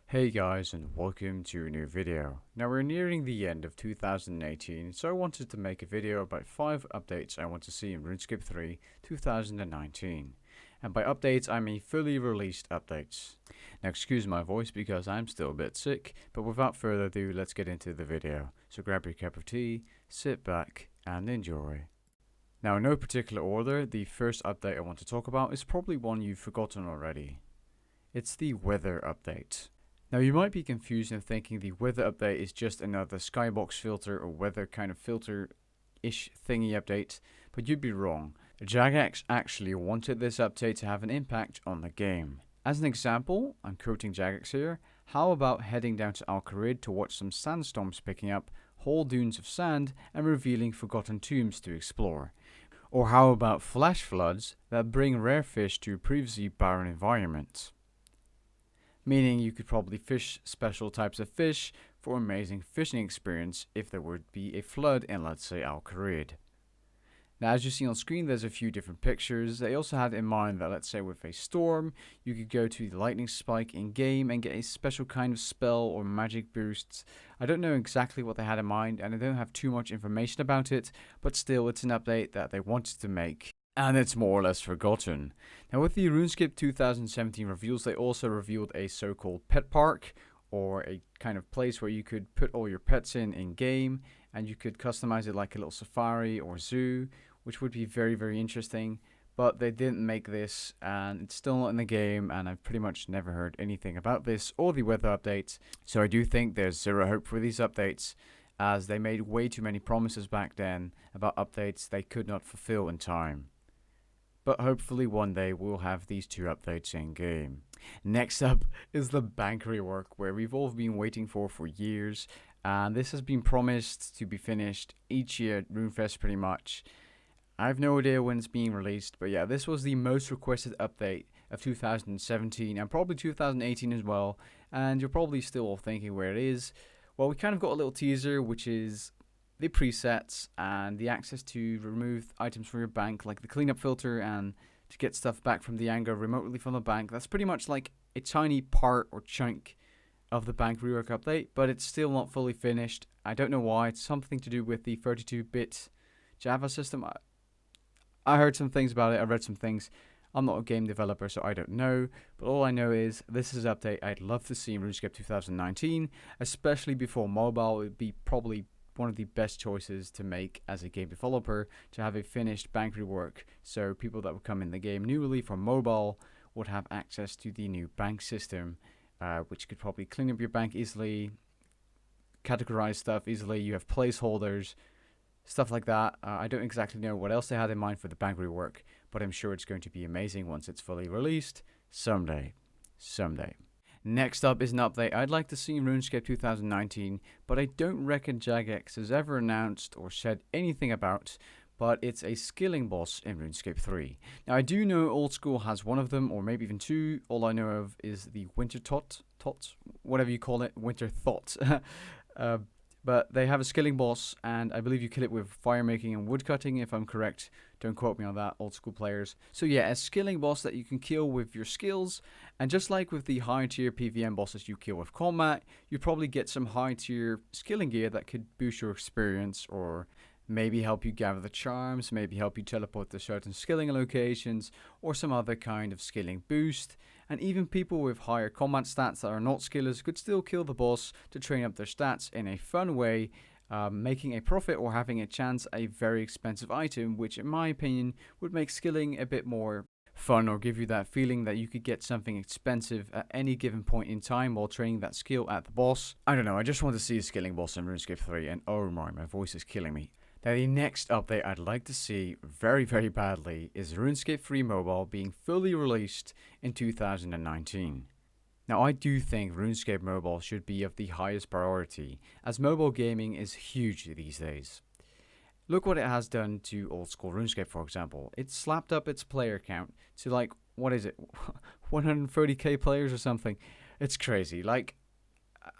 Hey guys, and welcome to a new video. Now we're nearing the end of 2018, so I wanted to make a video about 5 updates I want to see in RuneScape 3 2019. And by updates I mean fully released updates. Now excuse my voice because I'm still a bit sick, but without further ado let's get into the video. So grab your cup of tea, sit back and enjoy. Now in no particular order, the first update I want to talk about is probably one you've forgotten already. It's the weather update. Now you might be confused and thinking the weather update is just another skybox filter or weather kind of filter-ish thingy update, but you'd be wrong. Jagex actually wanted this update to have an impact on the game. As an example, I'm quoting Jagex here, how about heading down to Al Kharid to watch some sandstorms picking up whole dunes of sand and revealing forgotten tombs to explore? Or how about flash floods that bring rare fish to previously barren environments? Meaning you could probably fish special types of fish for amazing fishing experience if there would be a flood in, let's say, Al Kharid. Now as you see on screen there's a few different pictures. They also had in mind that, let's say, with a storm you could go to the lightning spike in game and get a special kind of spell or magic boosts. I don't know exactly what they had in mind and I don't have too much information about it, but still it's an update that they wanted to make. And it's more or less forgotten. Now with the RuneScape 2017 reveals, they also revealed a so-called pet park, or a kind of place where you could put all your pets in game, and you could customize it like a little safari or zoo, which would be very, very interesting. But they didn't make this, and it's still not in the game, and I've pretty much never heard anything about this or the weather updates. So I do think there's zero hope for these updates, as they made way too many promises back then about updates they could not fulfill in time. But hopefully one day we'll have these 2 updates in game. Next up is the bank rework, where we've all been waiting for years, and this has been promised to be finished each year at RuneFest pretty much. I have no idea when it's being released, but yeah, this was the most requested update of 2017 and probably 2018 as well, and you're probably still all thinking where it is. Well, we kind of got a little teaser, which is the presets and the access to remove items from your bank, like the cleanup filter, and to get stuff back from the Anger remotely from the bank. That's pretty much like a tiny part or chunk of the bank rework update, but it's still not fully finished. I don't know why. It's something to do with the 32-bit Java system. I heard some things about it. I read some things. I'm not a game developer, so I don't know. But all I know is this is an update I'd love to see in RuneScape 2019, especially before mobile. It would be probably one of the best choices to make as a game developer, to have a finished bank rework, so people that would come in the game newly from mobile would have access to the new bank system, which could probably clean up your bank easily, categorize stuff easily. You have placeholders, stuff like that. I don't exactly know what else they had in mind for the bank rework, but I'm sure it's going to be amazing once it's fully released someday. Next up is an update I'd like to see in RuneScape 2019, but I don't reckon Jagex has ever announced or said anything about, but it's a skilling boss in RuneScape 3. Now I do know Old School has one of them, or maybe even 2. All I know of is the Winter Tot, whatever you call it, Winter Thought. But they have a skilling boss, and I believe you kill it with fire making and wood cutting, if I'm correct. Don't quote me on that, old school players. So yeah, a skilling boss that you can kill with your skills, and just like with the high tier PVM bosses you kill with combat, you probably get some high tier skilling gear that could boost your experience, or maybe help you gather the charms, maybe help you teleport to certain skilling locations, or some other kind of skilling boost. And even people with higher combat stats that are not skillers could still kill the boss to train up their stats in a fun way, making a profit or having a chance at a very expensive item, which in my opinion would make skilling a bit more fun, or give you that feeling that you could get something expensive at any given point in time while training that skill at the boss. I don't know, I just want to see a skilling boss in RuneScape 3, and oh my voice is killing me. Now the next update I'd like to see very, very badly is RuneScape 3 Mobile being fully released in 2019. Now I do think RuneScape Mobile should be of the highest priority, as mobile gaming is huge these days. Look what it has done to old school RuneScape, for example. It slapped up its player count to like, what is it, 130k players or something. It's crazy. Like,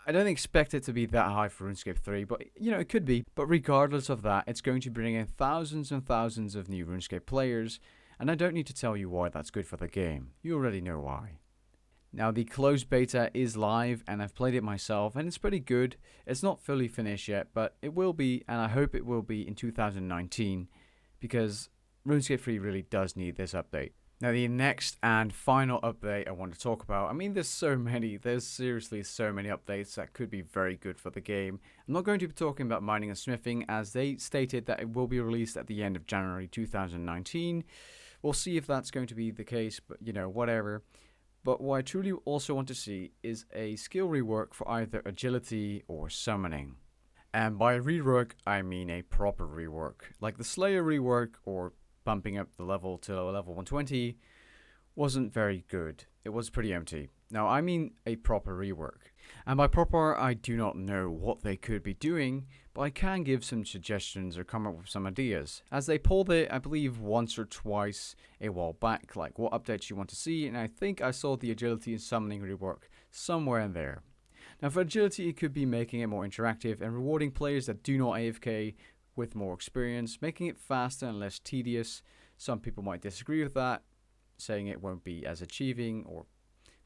I don't expect it to be that high for RuneScape 3, but you know, it could be. But regardless of that, it's going to bring in thousands and thousands of new RuneScape players, and I don't need to tell you why that's good for the game. You already know why. Now the closed beta is live and I've played it myself and it's pretty good. It's not fully finished yet, but it will be, and I hope it will be in 2019 because RuneScape 3 really does need this update. Now the next and final update I want to talk about, I mean there's seriously so many updates that could be very good for the game. I'm not going to be talking about mining and smithing as they stated that it will be released at the end of January 2019. We'll see if that's going to be the case, but you know, whatever. But what I truly also want to see is a skill rework for either agility or summoning. And by rework, I mean a proper rework, like the Slayer rework or bumping up the level to level 120 wasn't very good. It was pretty empty. Now I mean a proper rework. And by proper, I do not know what they could be doing, but I can give some suggestions or come up with some ideas. As they pulled it, I believe once or twice a while back, like what updates you want to see, and I think I saw the agility and summoning rework somewhere in there. Now for agility, it could be making it more interactive and rewarding players that do not AFK with more experience, making it faster and less tedious. Some people might disagree with that, saying it won't be as achieving or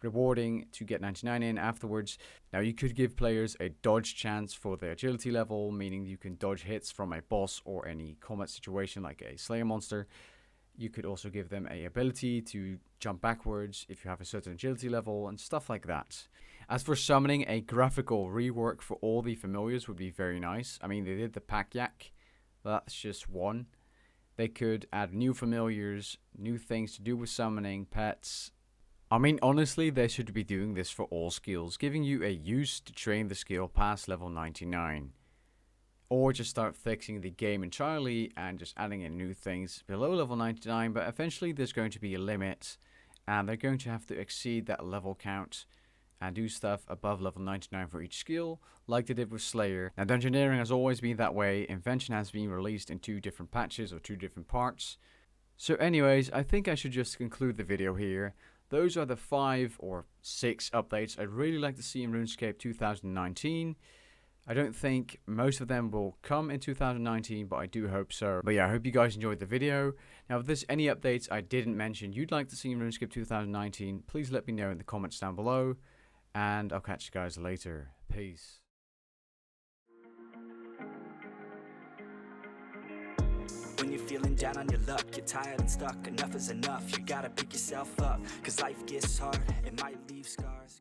rewarding to get 99 in afterwards. Now you could give players a dodge chance for their agility level, meaning you can dodge hits from a boss or any combat situation like a Slayer monster. You could also give them a ability to jump backwards if you have a certain agility level and stuff like that. As for summoning, a graphical rework for all the familiars would be very nice. I mean, they did the pack yak. That's just one. They could add new familiars, new things to do with summoning, pets. I mean, honestly, they should be doing this for all skills, giving you a use to train the skill past level 99. Or just start fixing the game entirely and just adding in new things below level 99, but eventually there's going to be a limit and they're going to have to exceed that level count and do stuff above level 99 for each skill, like they did with Slayer. Now Dungeoneering has always been that way. Invention has been released in 2 different patches or 2 different parts. So anyways, I think I should just conclude the video here. Those are the 5 or 6 updates I'd really like to see in RuneScape 2019. I don't think most of them will come in 2019, but I do hope so. But yeah, I hope you guys enjoyed the video. Now if there's any updates I didn't mention you'd like to see in RuneScape 2019, please let me know in the comments down below. And I'll catch you guys later. Peace. When you're feeling down on your luck, you're tired and stuck, enough is enough. You gotta pick yourself up, cause life gets hard, it might leave scars.